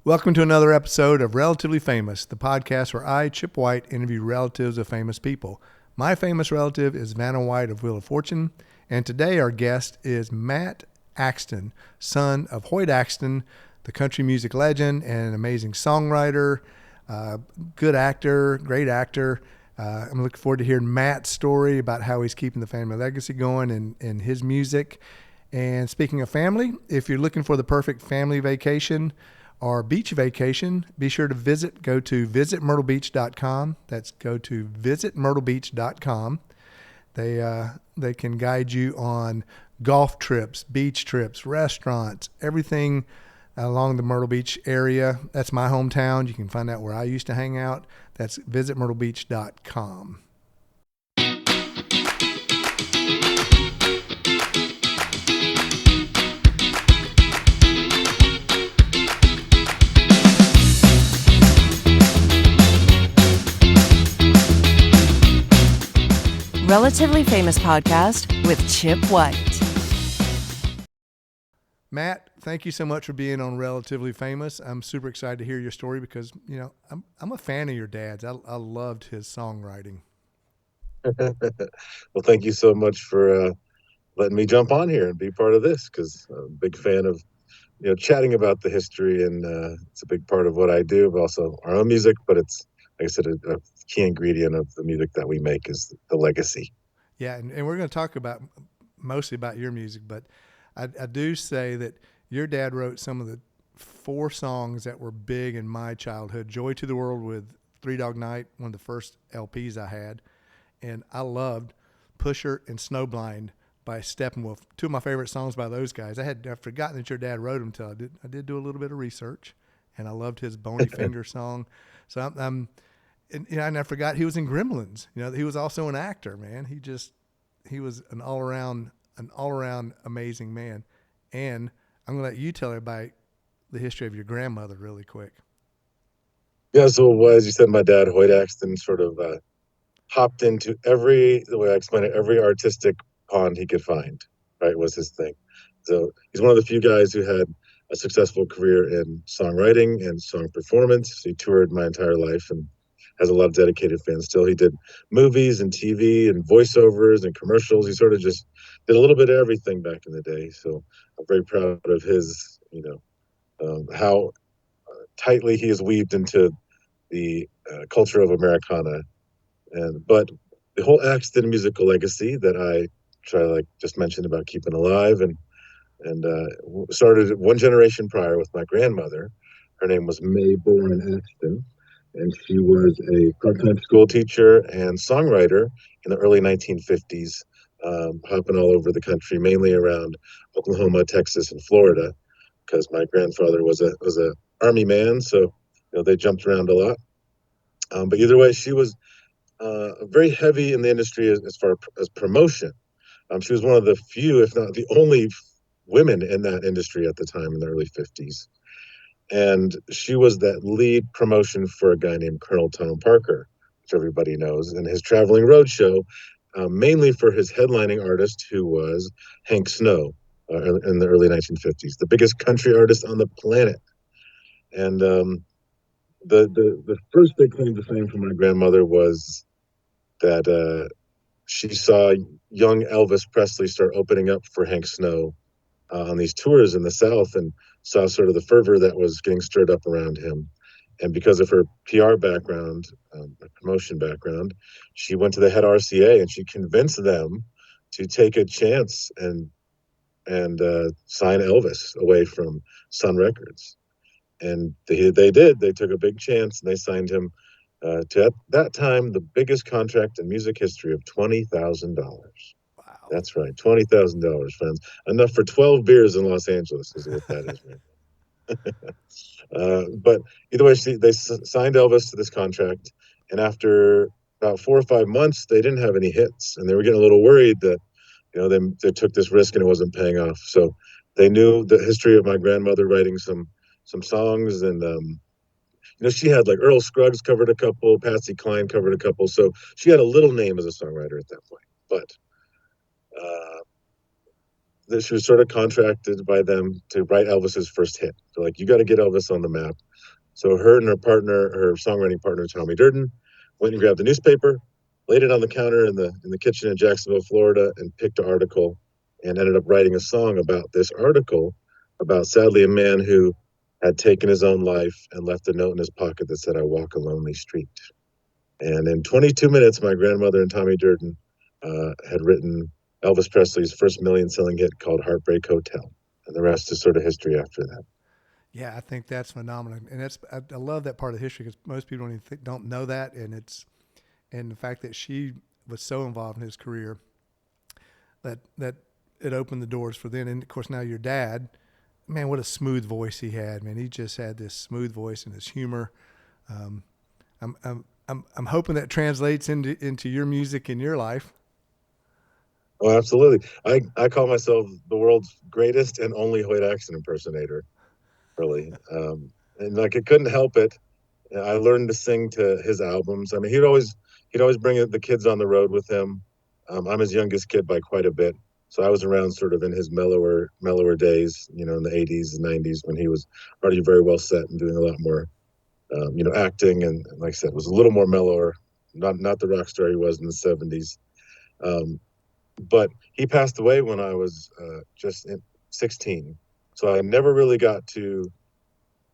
Welcome to another episode of Relatively Famous, the podcast where I, Chip White, interview relatives of famous people. My famous relative is Vanna White of Wheel of Fortune, and today our guest is Matt Axton, son of Hoyt Axton, the country music legend and an amazing songwriter, good actor, great actor. I'm looking forward to hearing Matt's story about how he's keeping the family legacy going in his music. And speaking of family, if you're looking for the perfect family vacation or beach vacation, be sure to go to visitmyrtlebeach.com. That's go to visitmyrtlebeach.com. They can guide you on golf trips, beach trips, restaurants, everything along the Myrtle Beach area. That's my hometown. You can find out where I used to hang out. That's visitmyrtlebeach.com. Relatively Famous podcast with Chip White. Matt, thank you so much for being on Relatively Famous. I'm super excited to hear your story because, I'm a fan of your dad's. I loved his songwriting. Well, thank you so much for letting me jump on here and be part of this because I'm a big fan of chatting about the history, and it's a big part of what I do, but also our own music. But it's, like I said, a key ingredient of the music that we make is the legacy. Yeah, and we're going to talk mostly about your music, but I do say that your dad wrote some of the 4 songs that were big in my childhood. Joy to the World with Three Dog Night, one of the first LPs I had. And I loved Pusher and Snowblind by Steppenwolf. 2 of my favorite songs by those guys. I'd forgotten that your dad wrote them until I did do a little bit of research, and I loved his Bony Finger song. So and I forgot he was in Gremlins. He was also an actor, man. He was an all around amazing man. And I'm gonna let you tell everybody the history of your grandmother really quick. Yeah, so as you said, my dad, Hoyt Axton, sort of hopped into the way I explain it, every artistic pond he could find, right, was his thing. So he's one of the few guys who had a successful career in songwriting and song performance. He toured my entire life and has a lot of dedicated fans still. He did movies and TV and voiceovers and commercials. He sort of just did a little bit of everything back in the day. So I'm very proud of his, how tightly he is weaved into the culture of Americana. But the whole Axton musical legacy that I try, like just mentioned, about keeping alive and started one generation prior with my grandmother. Her name was Mae Boren Axton, and she was a part-time school teacher and songwriter in the early 1950s, hopping all over the country, mainly around Oklahoma, Texas, and Florida, because my grandfather was a army man, so they jumped around a lot. But either way, she was very heavy in the industry as far as promotion. She was one of the few, if not the only, women in that industry at the time in the early 50s. And she was that lead promotion for a guy named Colonel Tom Parker, which everybody knows, and his traveling roadshow, mainly for his headlining artist, who was Hank Snow in the early 1950s, the biggest country artist on the planet. And the first big claim to fame for my grandmother was that she saw young Elvis Presley start opening up for Hank Snow on these tours in the South, and saw sort of the fervor that was getting stirred up around him. And because of her PR background, promotion background, she went to the head RCA and she convinced them to take a chance and sign Elvis away from Sun Records. And they did. They took a big chance and they signed him to, at that time, the biggest contract in music history of $20,000. Wow. That's right, $20,000, friends. Enough for 12 beers in Los Angeles is what that is, right? But either way, they signed Elvis to this contract, and after about 4 or 5 months, they didn't have any hits, and they were getting a little worried that they took this risk and it wasn't paying off. So they knew the history of my grandmother writing some songs, and she had, like, Earl Scruggs covered a couple, Patsy Cline covered a couple, so she had a little name as a songwriter at that point. But she was sort of contracted by them to write Elvis's first hit. So like, you got to get Elvis on the map. So her and her partner, her songwriting partner Tommy Durden, went and grabbed the newspaper, laid it on the counter in the kitchen in Jacksonville, Florida, and picked an article, and ended up writing a song about this article, about sadly a man who had taken his own life and left a note in his pocket that said, "I walk a lonely street." And in 22 minutes, my grandmother and Tommy Durden had written Elvis Presley's first million-selling hit called "Heartbreak Hotel," and the rest is sort of history after that. Yeah, I think that's phenomenal, and I love that part of history because most people don't know that, and the fact that she was so involved in his career that it opened the doors for them. And of course, now your dad, man, what a smooth voice he had. Man, he just had this smooth voice and his humor. Um, I'm hoping that translates into your music in your life. Oh, absolutely. I call myself the world's greatest and only Hoyt Axton impersonator, really. And like, I couldn't help it. I learned to sing to his albums. I mean, he'd always bring the kids on the road with him. I'm his youngest kid by quite a bit, so I was around sort of in his mellower days, in the '80s and '90s when he was already very well set and doing a lot more, acting, and like I said, was a little more mellower, not the rock star he was in the '70s. Um, but he passed away when I was 16, so I never really got to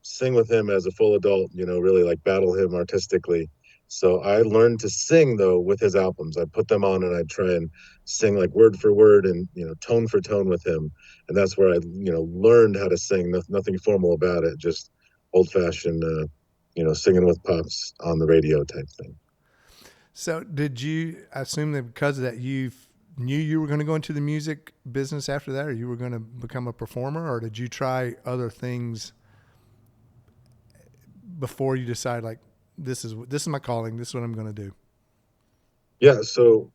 sing with him as a full adult, really like battle him artistically. So I learned to sing though with his albums. I'd put them on and I'd try and sing like word for word and tone for tone with him. And that's where I learned how to sing. Nothing formal about it, just old fashioned, singing with pops on the radio type thing. So, did you I assume that because of that you knew you were going to go into the music business after that, or you were going to become a performer, or did you try other things before you decide like this is my calling, this is what I'm going to do? Yeah. So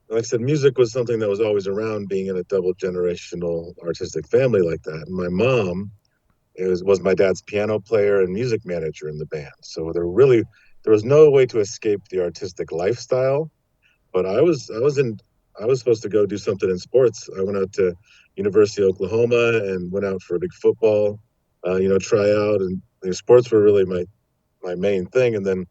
like I said, music was something that was always around, being in a double generational artistic family like that. And my mom was my dad's piano player and music manager in the band. So there was no way to escape the artistic lifestyle. But I was supposed to go do something in sports. I went out to University of Oklahoma and went out for a big football, tryout, and sports were really my main thing. And then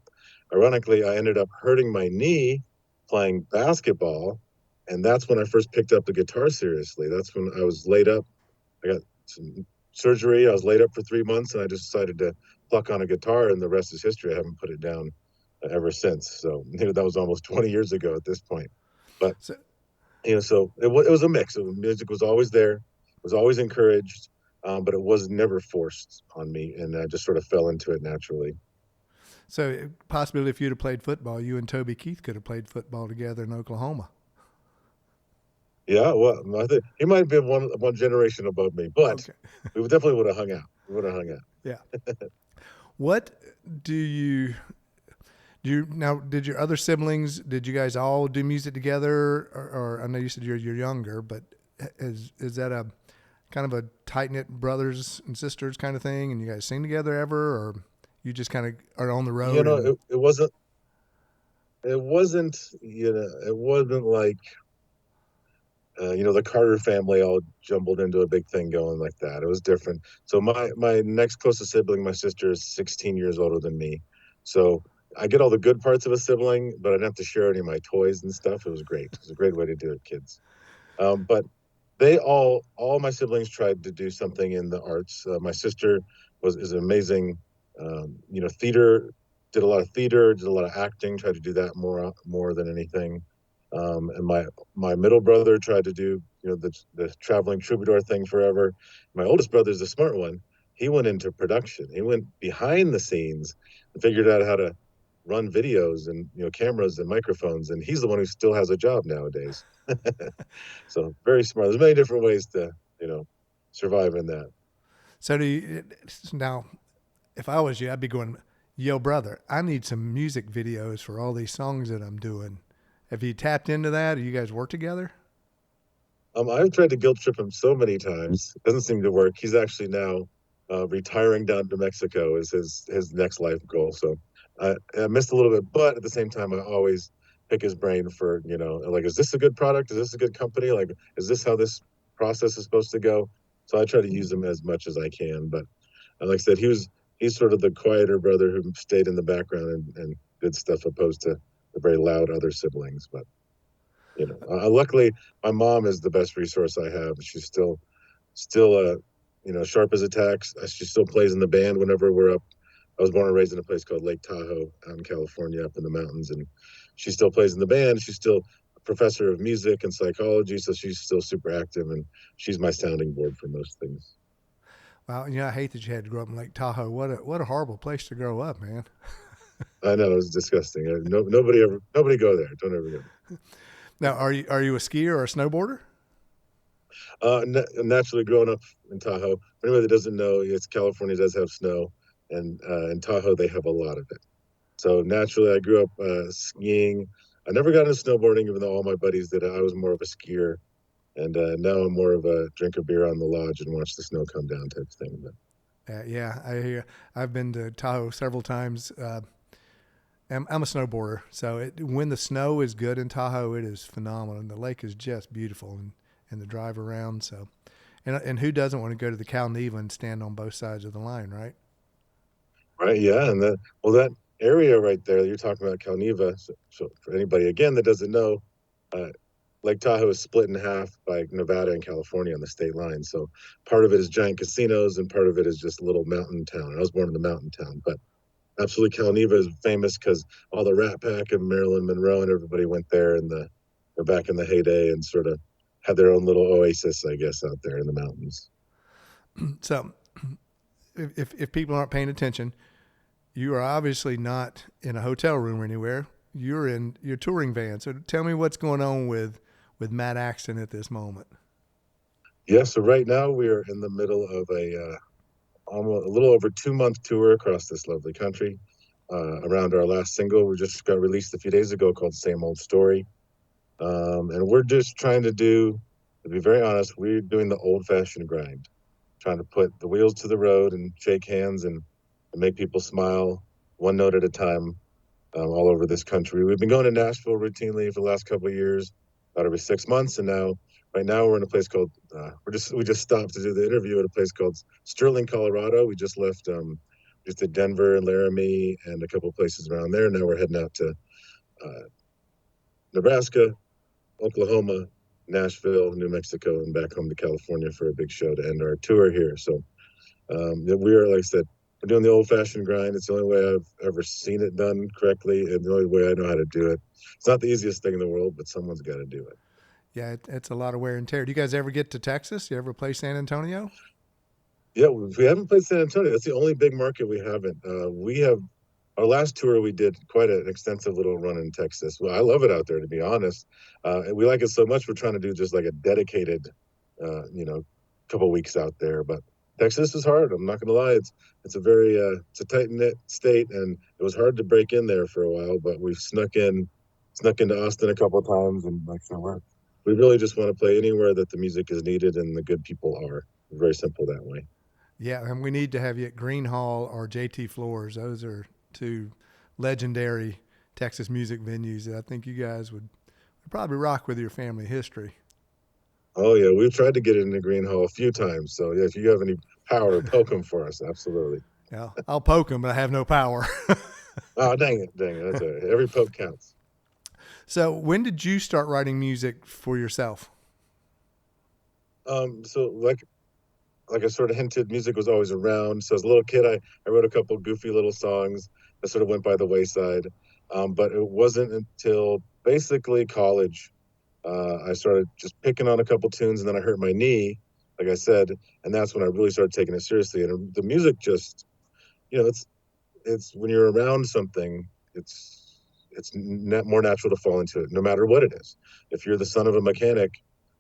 ironically, I ended up hurting my knee playing basketball, and that's when I first picked up the guitar seriously. That's when I was laid up. I got some surgery. I was laid up for 3 months, and I just decided to pluck on a guitar, and the rest is history. I haven't put it down ever since. So that was almost 20 years ago at this point. But So, so it was a mix. Music was always there, was always encouraged, but it was never forced on me, and I just sort of fell into it naturally. so possibly if you'd have played football, you and Toby Keith could have played football together in Oklahoma. Yeah, well, I think he might have been one generation above me, but Okay. we definitely would have hung out. We would have hung out. Yeah. What do you now? Did your other siblings? Did you guys all do music together? Or I know you said you're younger, but is that a kind of a tight knit brothers and sisters kind of thing, and you guys sing together ever, or you just kind of are on the road? And it wasn't like the Carter family all jumbled into a big thing going like that. It was different. So my next closest sibling, my sister, is 16 years older than me. So I get all the good parts of a sibling, but I didn't have to share any of my toys and stuff. It was great. It was a great way to do it, kids. But they all my siblings tried to do something in the arts. My sister is amazing. Theater, did a lot of theater, did a lot of acting, tried to do that more than anything. And my middle brother tried to do the traveling troubadour thing forever. My oldest brother's the smart one. He went into production. He went behind the scenes and figured out how to run videos and cameras and microphones. And he's the one who still has a job nowadays. So very smart. There's many different ways to survive in that. so do you, now, if I was you, I'd be going, "Yo, brother, I need some music videos for all these songs that I'm doing." Have you tapped into that? Do you guys work together? I've tried to guilt trip him so many times. It doesn't seem to work. He's actually now retiring down to Mexico is his next life goal. So I missed a little bit, but at the same time, I always pick his brain for like, is this a good product? Is this a good company? Like, is this how this process is supposed to go. So I try to use him as much as I can. But like I said, he's sort of the quieter brother who stayed in the background and did stuff opposed to the very loud other siblings. But luckily my mom is the best resource I have. She's still sharp as a tack. She still plays in the band whenever we're up. I was born and raised in a place called Lake Tahoe out in California, up in the mountains, and she still plays in the band. She's still a professor of music and psychology, so she's still super active, and she's my sounding board for most things. Well, I hate that you had to grow up in Lake Tahoe. What a horrible place to grow up, man. I know, it was disgusting. Nobody go there. Don't ever go. Now, are you a skier or a snowboarder? Naturally, growing up in Tahoe, for anybody that doesn't know, California does have snow, and in Tahoe they have a lot of it. So naturally, I grew up skiing. I never got into snowboarding, even though all my buddies did. I was more of a skier, and now I'm more of a drink a beer on the lodge and watch the snow come down type thing. But Yeah, I hear. I've been to Tahoe several times. I'm a snowboarder, so when the snow is good in Tahoe, it is phenomenal, and the lake is just beautiful, and the drive around. So, and who doesn't want to go to the Cal Neva and stand on both sides of the line, right? Right, yeah, and that area right there you're talking about, Cal Neva. So for anybody again that doesn't know, uh, Lake Tahoe is split in half by Nevada and California on the state line. So part of it is giant casinos, and part of it is just a little mountain town. I was born in the mountain town, but absolutely, Cal Neva is famous because all the Rat Pack and Marilyn Monroe and everybody went there back in the heyday and sort of had their own little oasis, I guess, out there in the mountains. So, if people aren't paying attention, you are obviously not in a hotel room or anywhere. You're in your touring van. So tell me what's going on with Matt Axton at this moment. Yeah, so right now we are in the middle of almost a little over 2-month tour across this lovely country. Around our last single, we just got released a few days ago, called "Same Old Story," and we're just trying to be very honest, we're doing the old-fashioned grind, trying to put the wheels to the road and shake hands and make people smile, one note at a time, all over this country. We've been going to Nashville routinely for the last couple of years, about every 6 months, and right now we're in a place called we just stopped to do the interview at a place called Sterling, Colorado. We just left just did Denver and Laramie and a couple of places around there. Now we're heading out to Nebraska, Oklahoma, Nashville, New Mexico, and back home to California for a big show to end our tour here. So we are, like I said, we're doing the old-fashioned grind. It's the only way I've ever seen it done correctly, and the only way I know how to do it. It's not the easiest thing in the world, but someone's got to do it. Yeah, it's a lot of wear and tear. Do you guys ever get to Texas? You ever play San Antonio? Yeah, we haven't played San Antonio. That's the only big market we haven't. We have our last tour. We did quite an extensive little run in Texas. Well, I love it out there, to be honest. And we like it so much, we're trying to do just like a dedicated, couple weeks out there. But Texas is hard. I'm not going to lie. It's a very it's a tight knit state, and it was hard to break in there for a while. But we've snuck into Austin a couple of times, and like I said, we really just want to play anywhere that the music is needed and the good people are. Very simple that way. Yeah, and we need to have you at Green Hall or JT Floors. Those are two legendary Texas music venues that I think you guys would probably rock with your family history. Oh, yeah, we've tried to get it into Green Hall a few times. So, yeah, if you have any power, poke them for us. Absolutely. Yeah, I'll poke them, but I have no power. Oh, dang it. That's all right. Every poke counts. So when did you start writing music for yourself? So like I sort of hinted, music was always around. So as a little kid, I wrote a couple goofy little songs that sort of went by the wayside. But it wasn't until basically college, I started just picking on a couple tunes, and then I hurt my knee, like I said, and that's when I really started taking it seriously. And the music just, it's when you're around something, it's more natural to fall into it, no matter what it is. If you're the son of a mechanic,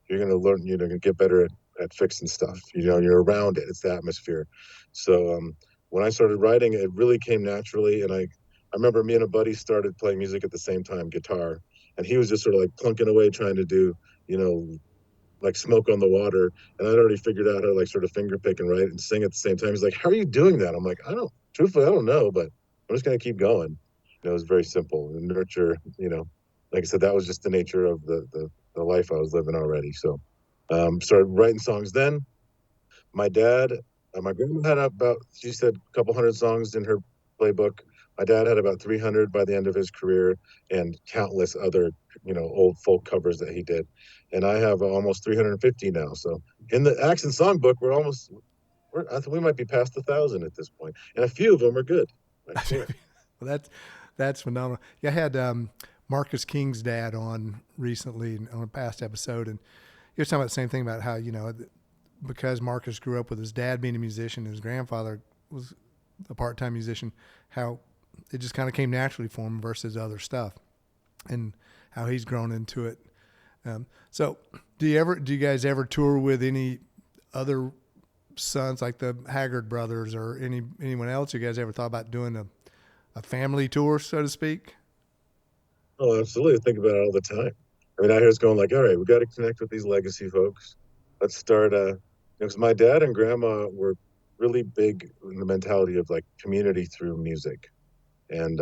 you're going to learn, you're going to get better at fixing stuff. You're around it. It's the atmosphere. So when I started writing, it really came naturally. And I remember me and a buddy started playing music at the same time, guitar, and he was just sort of like plunking away trying to do, like Smoke on the Water. And I'd already figured out how to like sort of finger pick and write and sing at the same time. He's like, "How are you doing that?" I'm like, truthfully, I don't know, but I'm just going to keep going. It was very simple and nurture, like I said, that was just the nature of the life I was living already. So Started writing songs then. My dad, my grandma had about, she said, a couple hundred songs in her playbook. My dad had about 300 by the end of his career, and countless other, old folk covers that he did. And I have almost 350 now. So in the Axton songbook, I think we might be past 1,000 at this point, and a few of them are good. I swear. Well, that's phenomenal. Yeah, I had Marcus King's dad on recently on a past episode, and he was talking about the same thing about how, because Marcus grew up with his dad being a musician, his grandfather was a part-time musician, how it just kind of came naturally for him versus other stuff, and how he's grown into it. So do you guys ever tour with any other sons like the Haggard brothers or anyone else? You guys ever thought about doing a family tour, so to speak? Oh, absolutely. I think about it all the time. I mean, I hear it's going like, all right, we got to connect with these legacy folks. Let's start, because my dad and grandma were really big in the mentality of like community through music. And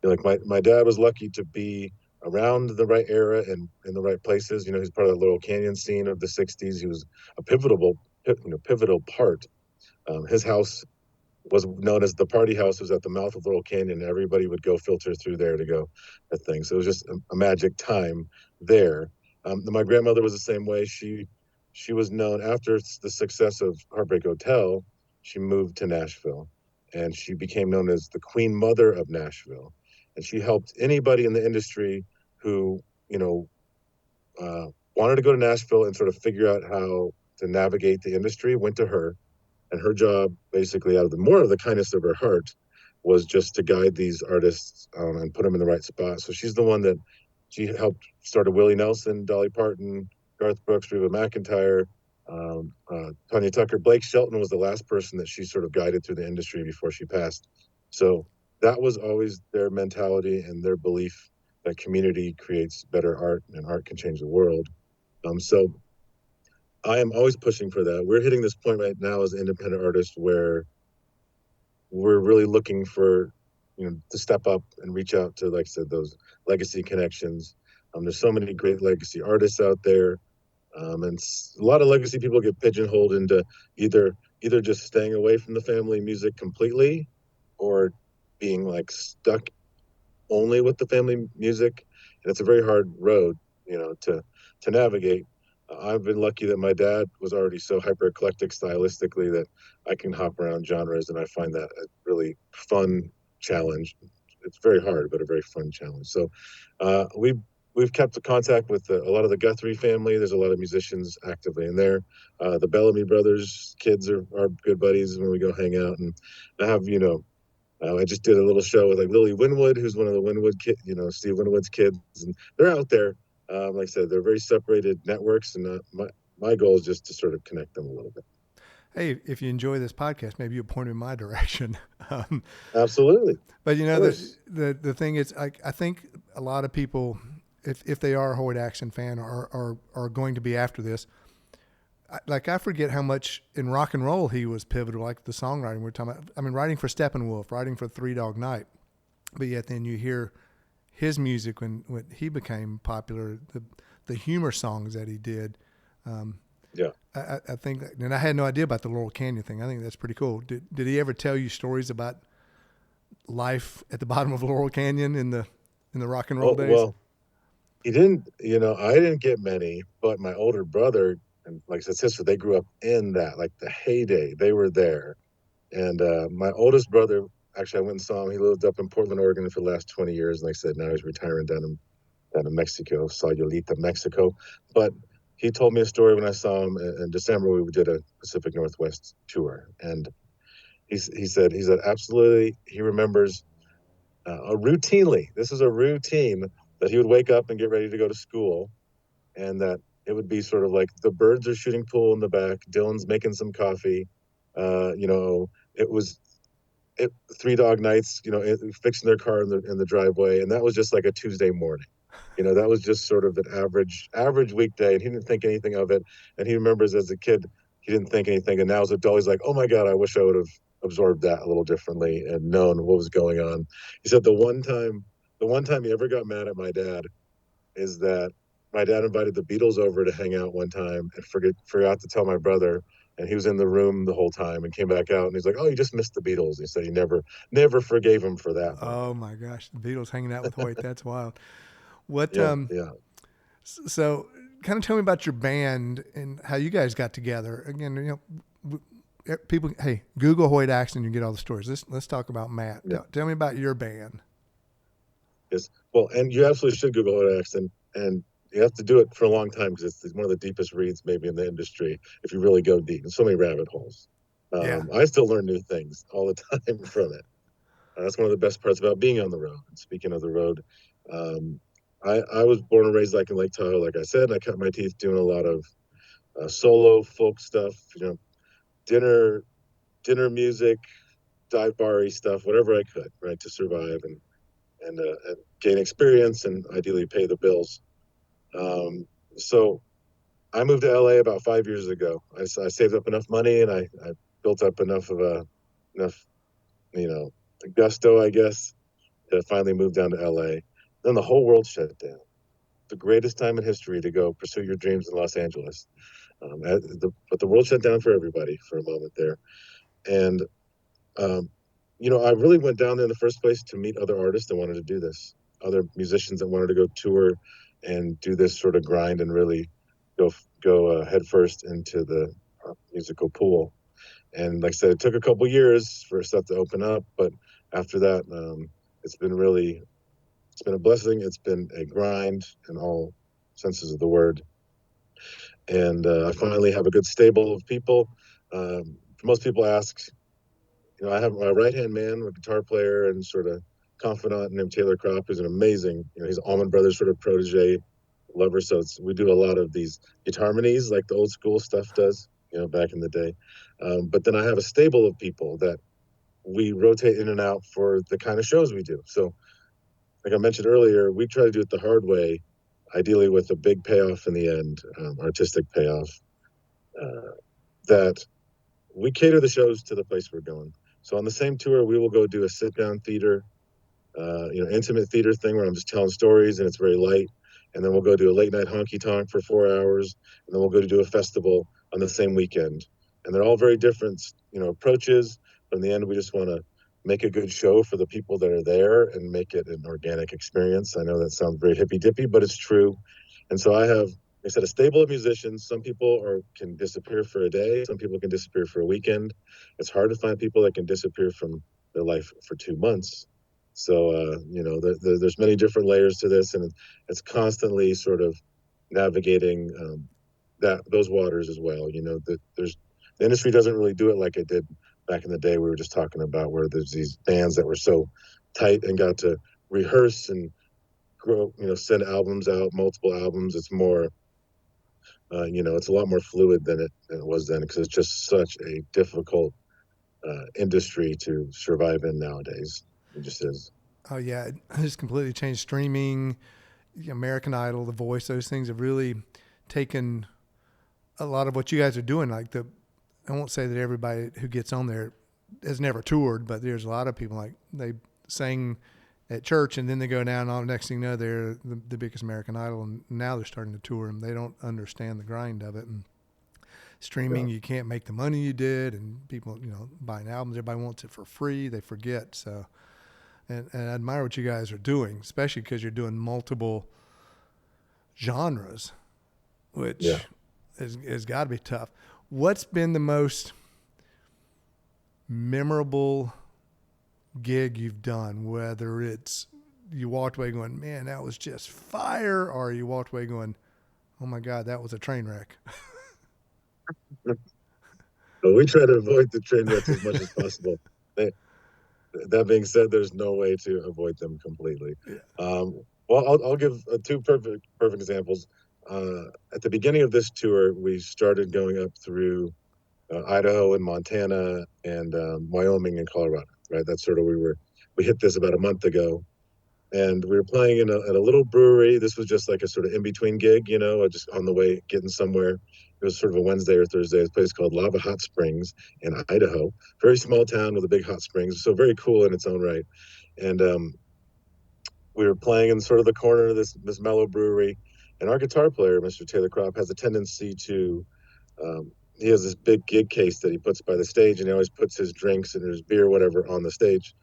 like my dad was lucky to be around the right era and in the right places. He's part of the Little Canyon scene of the 60s. He was a pivotal part. His house was known as the party house. It was at the mouth of Little Canyon. Everybody would go filter through there to go at things. So it was just a magic time there. My grandmother was the same way. She was known after the success of Heartbreak Hotel. She moved to Nashville, and she became known as the Queen Mother of Nashville. And she helped anybody in the industry who wanted to go to Nashville and sort of figure out how to navigate the industry. Went to her, and her job, basically, out of the kindness of her heart, was just to guide these artists and put them in the right spot. So she's the one that she helped started Willie Nelson, Dolly Parton, Garth Brooks, Reba McEntire, Tanya Tucker. Blake Shelton was the last person that she sort of guided through the industry before she passed. So that was always their mentality and their belief that community creates better art and art can change the world. So I am always pushing for that. We're hitting this point right now as independent artists where we're really looking for, to step up and reach out to, like I said, those legacy connections. There's so many great legacy artists out there. And a lot of legacy people get pigeonholed into either just staying away from the family music completely or being like stuck only with the family music. And it's a very hard road, to navigate. I've been lucky that my dad was already so hyper eclectic stylistically that I can hop around genres, and I find that a really fun challenge. It's very hard, but a very fun challenge. So we've kept contact with a lot of the Guthrie family. There's a lot of musicians actively in there. The Bellamy brothers kids are good buddies when we go hang out, and I have I just did a little show with like Lily Winwood, who's one of the Winwood kids, Steve Winwood's kids, and they're out there. Like I said, they're very separated networks, and my goal is just to sort of connect them a little bit. Hey, if you enjoy this podcast, maybe you'll point in my direction. Absolutely. But the thing is, I think a lot of people, if they are a Hoyt Axton fan, are going to be after this. I forget how much in rock and roll he was pivotal, like the songwriting we're talking about. I mean, writing for Steppenwolf, writing for Three Dog Night, but yet then you hear his music when he became popular, the humor songs that he did. Yeah, I think, and I had no idea about the Laurel Canyon thing. I think that's pretty cool. Did he ever tell you stories about life at the bottom of Laurel Canyon in the rock and roll days? Well, he didn't. I didn't get many, but my older brother and, like I said, sister, they grew up in that, like the heyday. They were there, and my oldest brother, actually, I went and saw him. He lived up in Portland, Oregon, for the last 20 years, and like I said, now he's retiring down in Mexico, Sayulita, Mexico. But he told me a story when I saw him in December. We did a Pacific Northwest tour, and he said absolutely he remembers routinely. This is a routine that he would wake up and get ready to go to school, and that it would be sort of like the birds are shooting pool in the back. Dylan's making some coffee. It was Three Dog Nights, fixing their car in the driveway, and that was just like a Tuesday morning. That was just sort of an average weekday, and he didn't think anything of it. And he remembers as a kid, he didn't think anything, and now as an adult, he's like, oh my God, I wish I would have absorbed that a little differently and known what was going on. He said the one time he ever got mad at my dad is that my dad invited the Beatles over to hang out one time and forgot to tell my brother. And he was in the room the whole time and came back out and he's like, "Oh, you just missed the Beatles." He said he never forgave him for that one. Oh my gosh, the Beatles hanging out with Hoyt. That's wild. What Yeah, yeah. So kind of tell me about your band and how you guys got together. Again, people, hey, Google Hoyt Axton, you get all the stories. Let's talk about Matt. Yeah. Tell me about your band. Yes. Well, and you absolutely should Google Hoyt Axton, and you have to do it for a long time because it's one of the deepest reads maybe in the industry if you really go deep. And so many rabbit holes. Yeah. I still learn new things all the time from it. That's one of the best parts about being on the road. And speaking of the road, um, I was born and raised like in Lake Tahoe, like I said, and I cut my teeth doing a lot of solo folk stuff, dinner music, dive bar-y stuff, whatever I could, right, to survive and gain experience and ideally pay the bills. So I moved to LA about 5 years ago. I saved up enough money and I built up enough enough, gusto, I guess, to finally move down to LA. Then the whole world shut down. The greatest time in history to go pursue your dreams in Los Angeles. But the world shut down for everybody for a moment there. And, um, I really went down there in the first place to meet other artists that wanted to do this, other musicians that wanted to go tour and do this sort of grind and really go head first into the musical pool. And like I said, it took a couple years for stuff to open up, but after that, it's been a blessing. It's been a grind in all senses of the word. And I finally have a good stable of people. Most people ask, I have my right-hand man, a guitar player and sort of confidant named Taylor Kropp, who's an amazing, he's Allman Brothers sort of protege lover. So we do a lot of these guitarmonies like the old school stuff does, back in the day. But then I have a stable of people that we rotate in and out for the kind of shows we do. So like I mentioned earlier, we try to do it the hard way, ideally with a big payoff in the end, artistic payoff, that we cater the shows to the place we're going. So on the same tour, we will go do a sit-down theater, intimate theater thing where I'm just telling stories and it's very light. And then we'll go do a late night honky tonk for 4 hours. And then we'll go to do a festival on the same weekend. And they're all very different, approaches. But in the end, we just want to make a good show for the people that are there and make it an organic experience. I know that sounds very hippy dippy, but it's true. And so I have, like I said, a stable of musicians. Some people can disappear for a day. Some people can disappear for a weekend. It's hard to find people that can disappear from their life for 2 months. So, there's many different layers to this, and it's constantly sort of navigating those waters as well. The industry doesn't really do it like it did back in the day. We were just talking about where there's these bands that were so tight and got to rehearse and grow, send albums out, multiple albums. It's more, it's a lot more fluid than it was then because it's just such a difficult industry to survive in nowadays. It just is. Oh yeah, it has completely changed. Streaming, American Idol, The Voice, those things have really taken a lot of what you guys are doing. I won't say that everybody who gets on there has never toured, but there's a lot of people like they sing at church and then they go down. And next thing you know, they're the biggest American Idol, and now they're starting to tour, and they don't understand the grind of it. And streaming, you can't make the money you did, and people, buying albums, everybody wants it for free. They forget. So, and I admire what you guys are doing, especially because you're doing multiple genres, which has got to be tough. What's been the most memorable gig you've done, whether it's you walked away going, man, that was just fire, or you walked away going, oh my God, that was a train wreck? But we try to avoid the train wrecks as much as possible. That being said, there's no way to avoid them completely. Well, I'll give two perfect examples. At the beginning of this tour, we started going up through Idaho and Montana and Wyoming and Colorado. Right, that's sort of we hit this about a month ago, and we were playing at a little brewery. This was just like a sort of in between gig, just on the way getting somewhere. It was sort of a Wednesday or Thursday. It's a place called Lava Hot Springs in Idaho, very small town with a big hot springs, so very cool in its own right. And we were playing in sort of the corner of this mellow brewery, And our guitar player, Mr. Taylor Crop, has a tendency to, he has this big gig case that he puts by the stage, and he always puts his drinks and his beer, whatever, on the stage.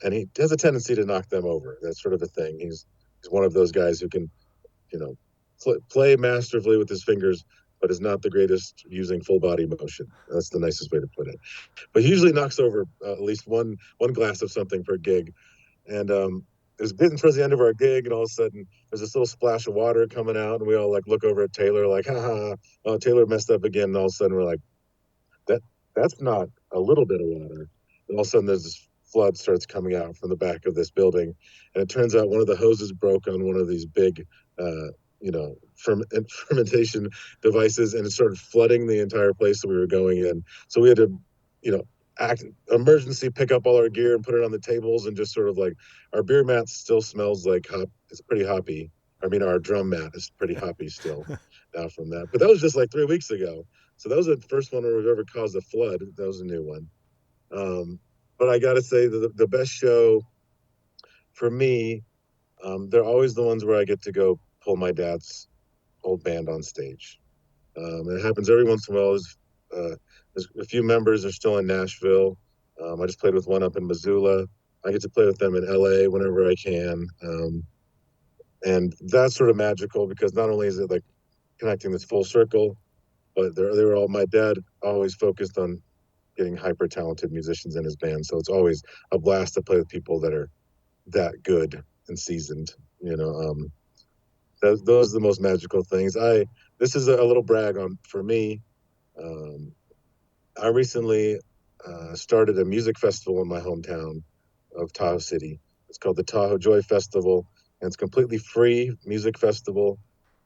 And he has a tendency to knock them over. That's sort of a thing. He's one of those guys who can, you know, play masterfully with his fingers, but is not the greatest using full body motion. That's the nicest way to put it. But he usually knocks over at least one glass of something per gig. And it was getting towards the end of our gig, and all of a sudden there's this little splash of water coming out, and we all like look over at Taylor like, ha ha, oh, Taylor messed up again. And all of a sudden we're like, that that's not a little bit of water. And all of a sudden there's this flood starts coming out from the back of this building, and it turns out one of the hoses broke on one of these big fermentation devices, and it started flooding the entire place that we were going in. So we had to, you know, act emergency, pick up all our gear and put it on the tables, and just sort of like, our beer mat still smells like hop. It's pretty hoppy. I mean, our drum mat is pretty hoppy still now from that. But that was just like 3 weeks ago. So that was the first one where we've ever caused a flood. That was a new one. But I got to say, the best show for me, they're always the ones where I get to go pull my dad's old band on stage. It happens every once in a while. There's a few members are still in Nashville. I just played with one up in Missoula. I get to play with them in LA whenever I can. And that's sort of magical, because not only is it like connecting this full circle, but they were all, my dad always focused on getting hyper talented musicians in his band. So it's always a blast to play with people that are that good and seasoned, you know. Those are the most magical things. This is a little brag on for me. I recently started a music festival in my hometown of Tahoe City. It's called the Tahoe Joy Festival, and it's completely free music festival.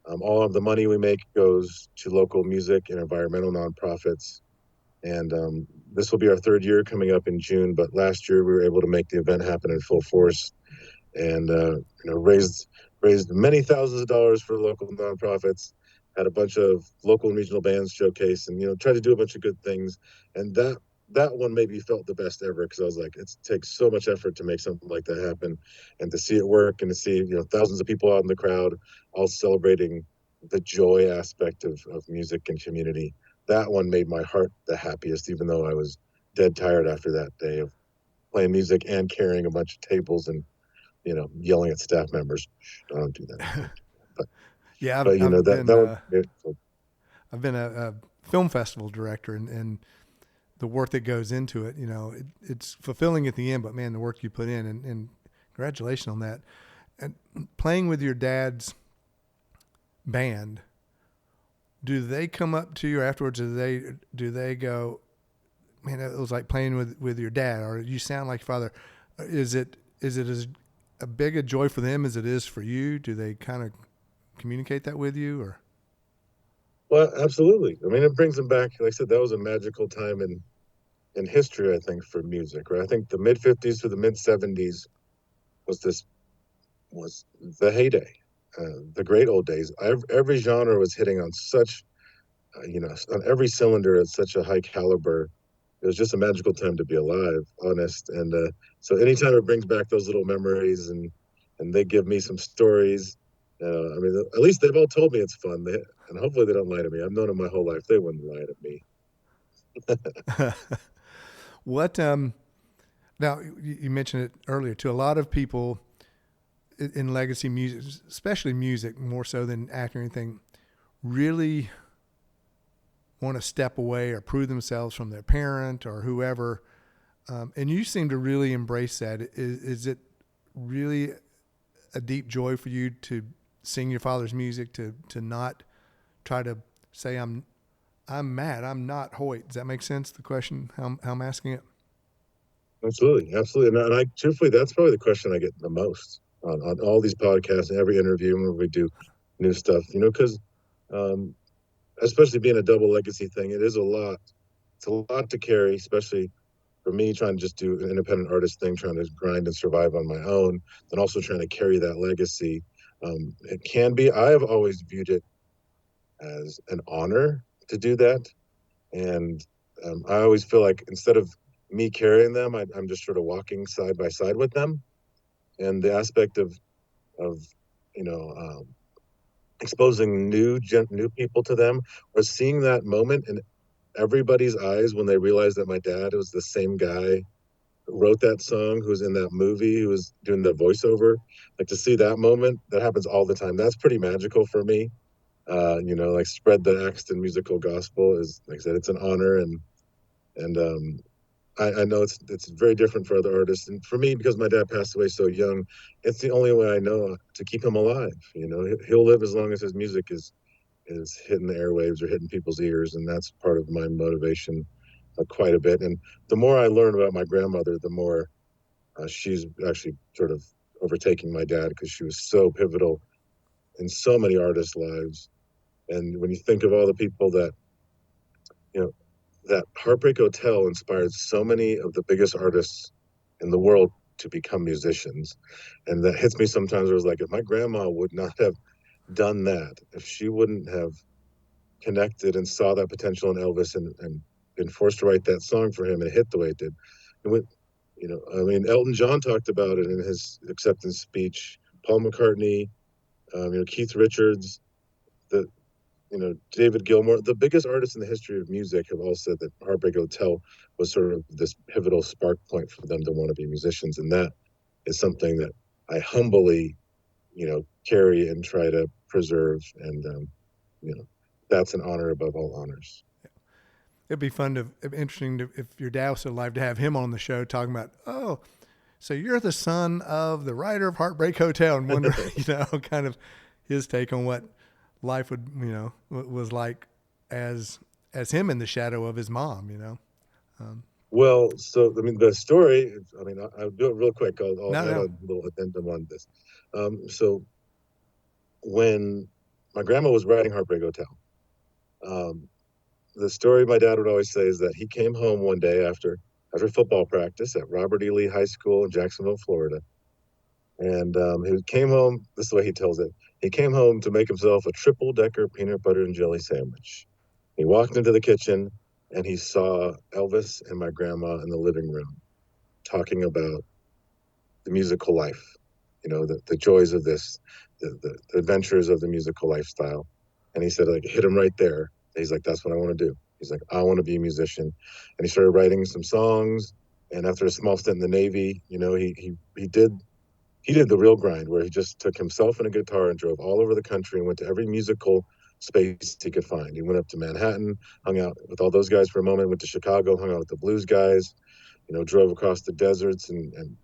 All of the money we make goes to local music and environmental nonprofits. And this will be our third year coming up in June. But last year we were able to make the event happen in full force, and raised many thousands of dollars for local nonprofits. Had a bunch of local and regional bands showcase, and tried to do a bunch of good things. And that one maybe felt the best ever, because I was like, it takes so much effort to make something like that happen, and to see it work, and to see thousands of people out in the crowd all celebrating the joy aspect of music and community. That one made my heart the happiest, even though I was dead tired after that day of playing music and carrying a bunch of tables and yelling at staff members. I don't do that. But Yeah, I've been a film festival director, and the work that goes into it, it's fulfilling at the end, but man, the work you put in, and congratulations on that. And playing with your dad's band, do they come up to you afterwards? Do they go, man, it was like playing with your dad, or you sound like your father? Is it as a big a joy for them as it is for you? Do they kind of communicate that with you, or? Well, absolutely. I mean, it brings them back. Like I said, that was a magical time in history, I think, for music, right? I think the mid 50s to the mid 70s was the heyday, the great old days. Every genre was hitting on such, on every cylinder at such a high caliber. It was just a magical time to be alive, honest. And so anytime it brings back those little memories, and they give me some stories, I mean, at least they've all told me it's fun. And hopefully they don't lie to me. I've known them my whole life. They wouldn't lie to me. What, now you mentioned it earlier too. A lot of people in legacy music, especially music, more so than acting or anything, really want to step away or prove themselves from their parent or whoever. And you seem to really embrace that. Is it really a deep joy for you to sing your father's music, to not try to say, I'm Matt, I'm not Hoyt? Does that make sense, the question, how I'm asking it? Absolutely. And I truthfully, that's probably the question I get the most on all these podcasts and every interview when we do new stuff, because especially being a double legacy thing, it's a lot to carry, especially for me, trying to just do an independent artist thing, trying to grind and survive on my own, and also trying to carry that legacy. It can be, I have always viewed it as an honor to do that. And I always feel like instead of me carrying them, I'm just sort of walking side by side with them. And the aspect of exposing new people to them, or seeing that moment in everybody's eyes when they realized that my dad was the same guy who wrote that song, who's in that movie, who was doing the voiceover. Like, to see that moment, that happens all the time. That's pretty magical for me. Like, spread the Axton musical gospel is, like I said, it's an honor. And I know it's very different for other artists, and for me, because my dad passed away so young, it's the only way I know to keep him alive. He'll live as long as his music is hitting the airwaves or hitting people's ears, and that's part of my motivation, quite a bit. And the more I learn about my grandmother, the more she's actually sort of overtaking my dad, because she was so pivotal in so many artists' lives. And when you think of all the people you know that Heartbreak Hotel inspired so many of the biggest artists in the world to become musicians. And that hits me sometimes. Where it's like, if my grandma would not have done that, if she wouldn't have connected and saw that potential in Elvis, and been forced to write that song for him and hit the way it did. And I mean, Elton John talked about it in his acceptance speech. Paul McCartney, Keith Richards, the David Gilmour, the biggest artists in the history of music, have all said that Heartbreak Hotel was sort of this pivotal spark point for them to want to be musicians. And that is something that I humbly, carry and try to preserve. And, that's an honor above all honors. It'd be interesting if your dad was still alive, to have him on the show talking about, oh, so you're the son of the writer of Heartbreak Hotel, and wonder, kind of his take on what life would, was like as him in the shadow of his mom, Well, so, I mean, the story, I'll do it real quick. I'll add a little addendum on this. So when my grandma was writing Heartbreak Hotel, the story my dad would always say is that he came home one day after football practice at Robert E. Lee High School in Jacksonville, Florida. And he came home, this is the way he tells it. He came home to make himself a triple-decker peanut butter and jelly sandwich. He walked into the kitchen and he saw Elvis and my grandma in the living room talking about the musical life, the joys of this, the adventures of the musical lifestyle. And he said, like, hit him right there. He's like, that's what I want to do. He's like, I want to be a musician. And he started writing some songs. And after a small stint in the Navy, he did the real grind, where he just took himself and a guitar and drove all over the country and went to every musical space he could find. He went up to Manhattan, hung out with all those guys for a moment, went to Chicago, hung out with the blues guys, drove across the deserts and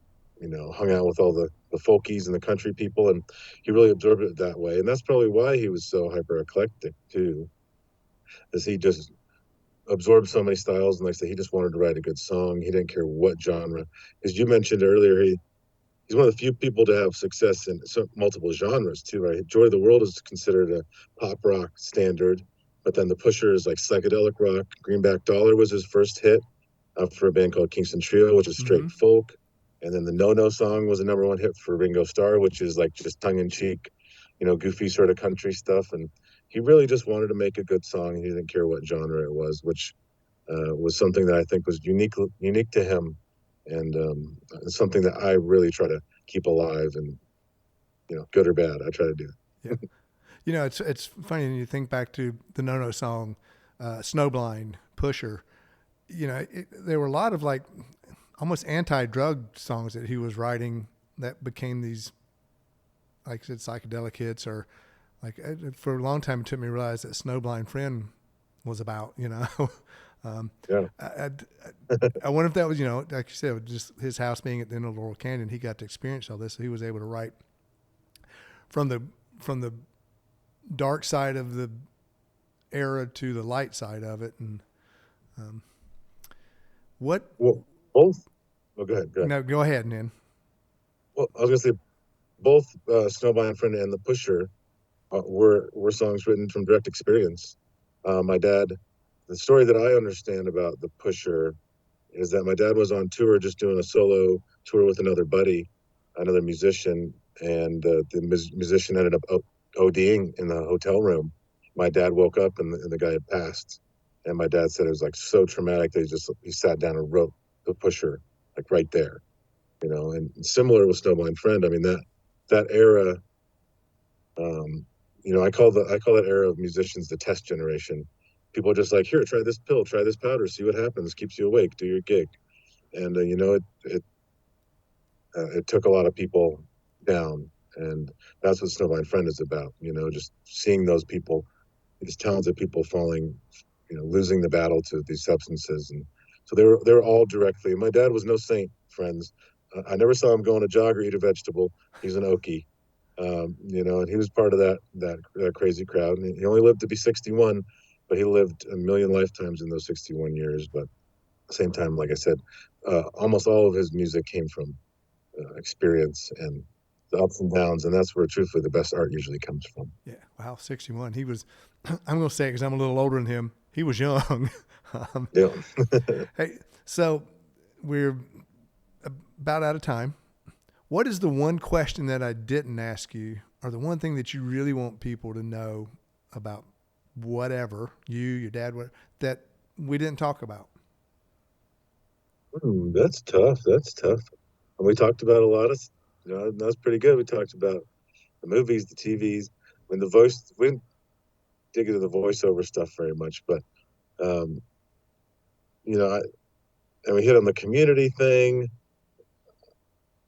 hung out with all the folkies and the country people. And he really absorbed it that way. And that's probably why he was so hyper eclectic too, is he just absorbed so many styles. And like I said, he just wanted to write a good song. He didn't care what genre. As you mentioned earlier, he's one of the few people to have success in multiple genres too, right? Joy of the World is considered a pop rock standard, but then the Pusher is like psychedelic rock. Greenback Dollar was his first hit for a band called Kingston Trio, which is straight folk. And then the No No song was a #1 hit for Ringo Starr, which is like just tongue in cheek, goofy sort of country stuff. And he really just wanted to make a good song. He didn't care what genre it was, which was something that I think was unique to him. And it's something that I really try to keep alive, and good or bad, I try to do. Yeah, it's funny when you think back to the No No song, Snowblind, Pusher. There were a lot of like almost anti-drug songs that he was writing that became these, like I said, psychedelic hits, or like for a long time it took me to realize that Snowblind Friend was about, Yeah. I wonder if that was, like you said, just his house being at the end of Laurel Canyon, he got to experience all this. So he was able to write from the dark side of the era to the light side of it. And Well, both. Oh, go ahead. No, go ahead, Nan. Well, I was gonna say both Snowblind Friend and The Pusher were songs written from direct experience. My dad, the story that I understand about The Pusher is that my dad was on tour, just doing a solo tour with another buddy, another musician, and the musician ended up ODing in the hotel room. My dad woke up and the guy had passed, and my dad said it was like so traumatic that he sat down and wrote The Pusher, like right there, And similar with Snowblind Friend. I mean, that era I call that era of musicians the test generation. People are just like, here, try this pill, try this powder, see what happens, keeps you awake, do your gig. And it took a lot of people down, and that's what Snowblind Friend is about. Just seeing those people, these talented people falling, losing the battle to these substances. And so they were all directly. My dad was no saint, friends. I never saw him go on a jog or eat a vegetable. He's an Okie. And he was part of that crazy crowd. And he only lived to be 61, but he lived a million lifetimes in those 61 years. But at the same time, like I said, almost all of his music came from experience and the ups and downs, and that's where truthfully the best art usually comes from. Yeah, wow, 61. He was. I'm going to say it because I'm a little older than him. He was young. Yeah. Hey, so we're about out of time. What is the one question that I didn't ask you, or the one thing that you really want people to know about whatever, your dad, that we didn't talk about? That's tough. That's tough. And we talked about a lot of, that's pretty good. We talked about the movies, the TVs, when the voice, we didn't dig into the voiceover stuff very much, but, um, and we hit on the community thing.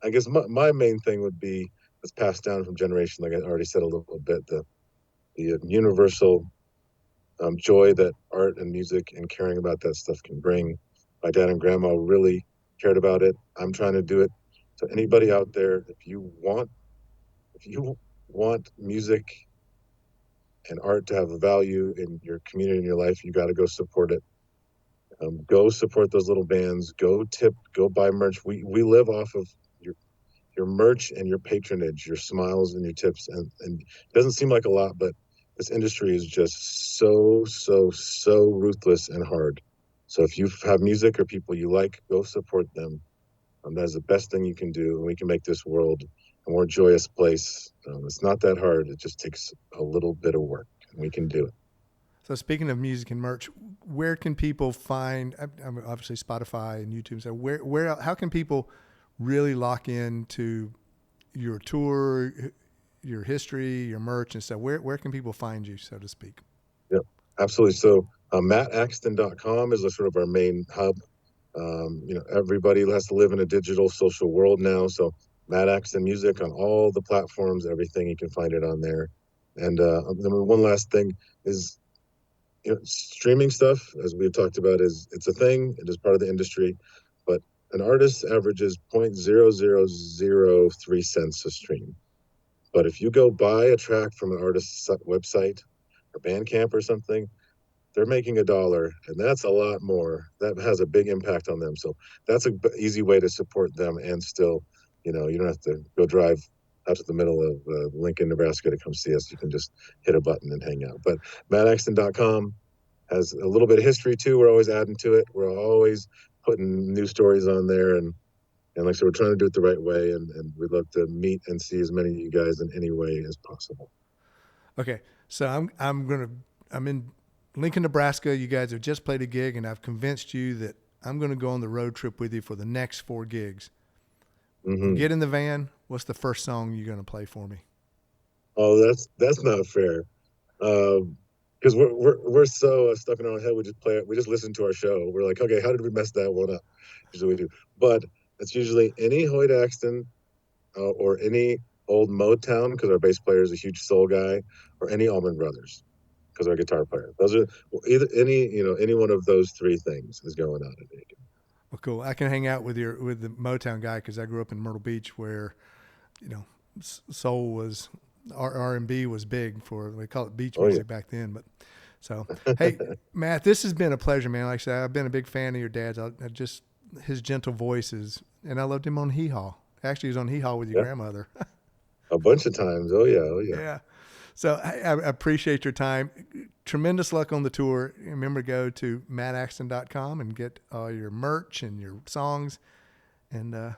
I guess my main thing would be it's passed down from generation, like I already said a little bit, the universal joy that art and music and caring about that stuff can bring. My dad and grandma really cared about it. I'm trying to do it. So anybody out there, if you want music and art to have a value in your community and your life, you got to go support it. Go support those little bands. Go tip. Go buy merch. We live off of your merch and your patronage, your smiles and your tips. And it doesn't seem like a lot, but this industry is just so ruthless and hard. So if you have music or people you like, go support them. That's the best thing you can do, and we can make this world a more joyous place. It's not that hard. It just takes a little bit of work, and we can do it. So speaking of music and merch, where can people find? Obviously Spotify and YouTube. So how can people really lock into your tour, your history, your merch and stuff? Where can people find you, so to speak? Yeah, absolutely. So mattaxton.com is a sort of our main hub. Everybody has to live in a digital social world now. So Matt Axton Music on all the platforms, everything, you can find it on there. And then one last thing is, streaming stuff, as we've talked about, it's a thing. It is part of the industry, but an artist averages 0.0003 cents a stream. But if you go buy a track from an artist's website or Bandcamp or something, they're making $1, and that's a lot more. That has a big impact on them. So that's an easy way to support them, and still, you don't have to go drive out to the middle of Lincoln, Nebraska to come see us. You can just hit a button and hang out. But mattaxton.com has a little bit of history too. We're always adding to it. We're always putting new stories on there, and like I said, we're trying to do it the right way, and we'd love to meet and see as many of you guys in any way as possible. Okay, so I'm in Lincoln, Nebraska. You guys have just played a gig, and I've convinced you that I'm going to go on the road trip with you for the next 4 gigs. Mm-hmm. Get in the van. What's the first song you're going to play for me? Oh, that's not fair. Because we're so stuck in our head. We just play it. We just listen to our show. We're like, okay, how did we mess that one up? Usually we do, but it's usually any Hoyt Axton or any old Motown, because our bass player is a huge soul guy, or any Allman Brothers, because our guitar player. Those are either any one of those 3 things is going on at any given. Well, cool. I can hang out with the Motown guy because I grew up in Myrtle Beach, where soul was R&B was big we call it beach music back then. But so, hey, Matt, this has been a pleasure, man. Like I said, I've been a big fan of your dad's. Just his gentle voices, and I loved him on Hee Haw. Actually, he was on Hee Haw with your grandmother. A bunch of times. Oh yeah. Yeah. So I appreciate your time. Tremendous luck on the tour. Remember to go to mattaxton.com and get your merch and your songs, and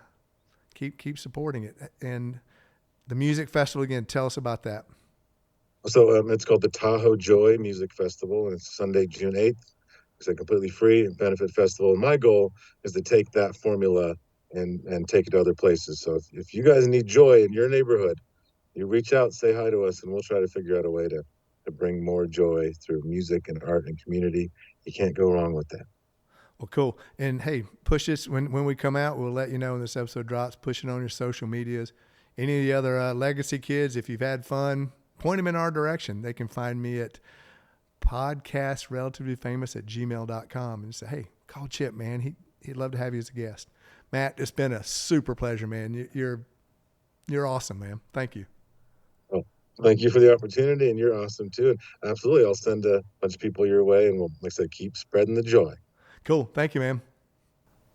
keep supporting it. And the music festival, again, tell us about that. So it's called the Tahoe Joy Music Festival, and it's Sunday, June 8th. It's a completely free benefit festival. And my goal is to take that formula and take it to other places. So if you guys need joy in your neighborhood, you reach out, say hi to us, and we'll try to figure out a way to bring more joy through music and art and community. You can't go wrong with that. Well, cool. And hey, push this when we come out. We'll let you know when this episode drops. Push it on your social medias. Any of the other legacy kids, if you've had fun, point them in our direction. They can find me at podcastrelativelyfamous@gmail.com and say, hey, call Chip, man. He'd love to have you as a guest. Matt, it's been a super pleasure, man. You're awesome, man. Thank you. Well, thank you for the opportunity, and you're awesome too. And absolutely, I'll send a bunch of people your way, and we'll, like I said, keep spreading the joy. Cool. Thank you, man.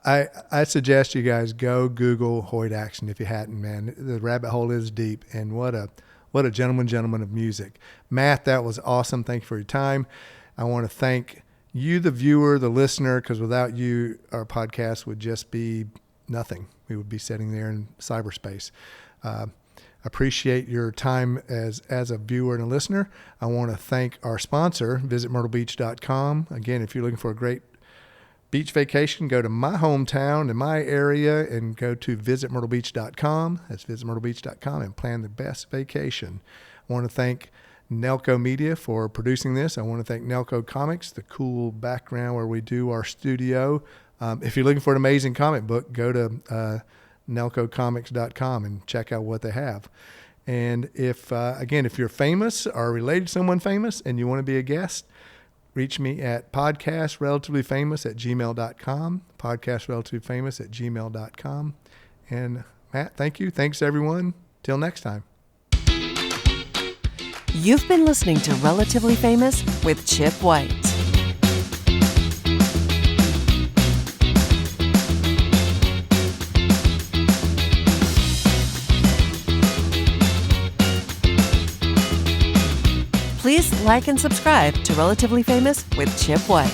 I suggest you guys go Google Hoyt Axton if you hadn't, man. The rabbit hole is deep, and what a gentleman of music. Matt, that was awesome. Thank you for your time. I want to thank you, the viewer, the listener, because without you, our podcast would just be nothing. We would be sitting there in cyberspace. Appreciate your time as a viewer and a listener. I want to thank our sponsor, visitmyrtlebeach.com. Again, if you're looking for a great beach vacation, go to my hometown and my area and go to visitmyrtlebeach.com. That's visitmyrtlebeach.com and plan the best vacation. I want to thank Nelco Media for producing this. I want to thank Nelco Comics, the cool background where we do our studio. If you're looking for an amazing comic book, go to nelcocomics.com and check out what they have. And if you're famous or related to someone famous and you want to be a guest, reach me at podcastrelativelyfamous@gmail.com, podcastrelativelyfamous@gmail.com. And Matt, thank you. Thanks, everyone. Till next time. You've been listening to Relatively Famous with Chip White. Please like and subscribe to Relatively Famous with Chip White.